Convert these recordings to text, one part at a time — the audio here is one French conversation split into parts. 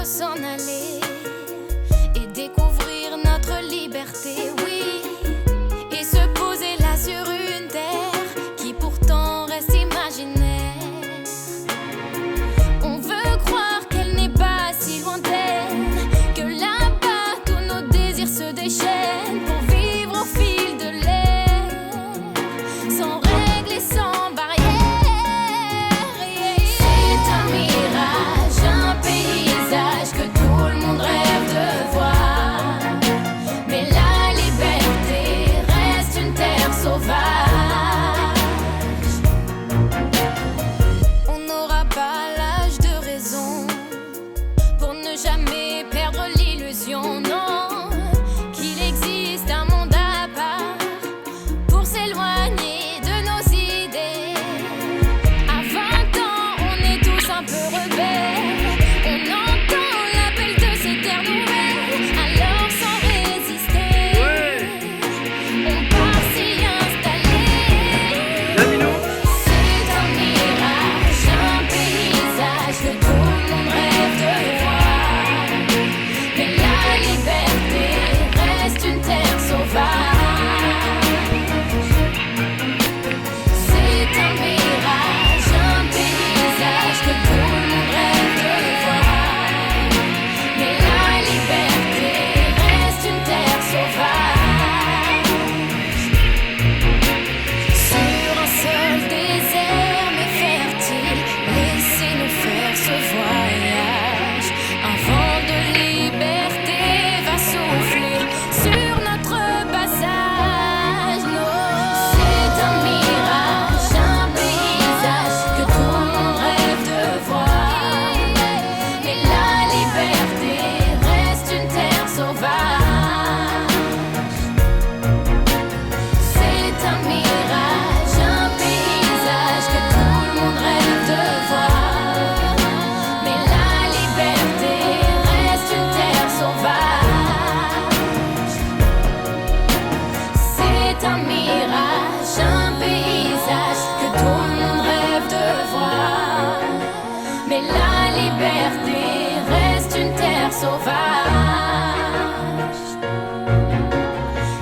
s'en aller et découvrir notre liberté, oui, et se poser là sur une terre qui pourtant reste imaginaire. On veut croire qu'elle n'est pas si lointaine, que là-bas tous nos désirs se déchaînent pour vivre au fil de l'air, sans règles et sans barrières. C'est un mirage, un paysage que tout le monde rêve de voir, mais la liberté reste une terre sauvage. On n'aura pas l'âge de raison pour ne jamais perdre l'illusion, non, qu'il existe un monde à part pour s'éloigner de nos idées. À 20 ans, on est tous un peu rebelles, on entend l'appel de ces terres nouvelles, alors sans résister, on part s'y installer. C'est un mirage, un paysage que tout le monde rêve de voir, mais la liberté reste une terre sauvage. C'est un mirage, un paysage que tout le monde rêve de voir, mais la liberté reste une terre sauvage. Sur un seul désert mais fertile, laissez-nous faire ce voyage. Un vent de liberté va souffler sur notre passage. C'est un mirage, un paysage que tout le monde rêve de voir, mais la liberté reste une terre sauvage. C'est un mirage, un paysage que tout le monde rêve de voir, mais la liberté reste une terre sauvage. C'est un mirage, un paysage que tout le monde rêve de voir, mais la liberté reste une terre sauvage.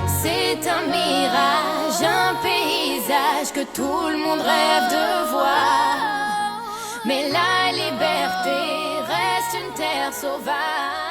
C'est un mirage, un paysage que tout le monde rêve de voir, mais la liberté reste une terre sauvage.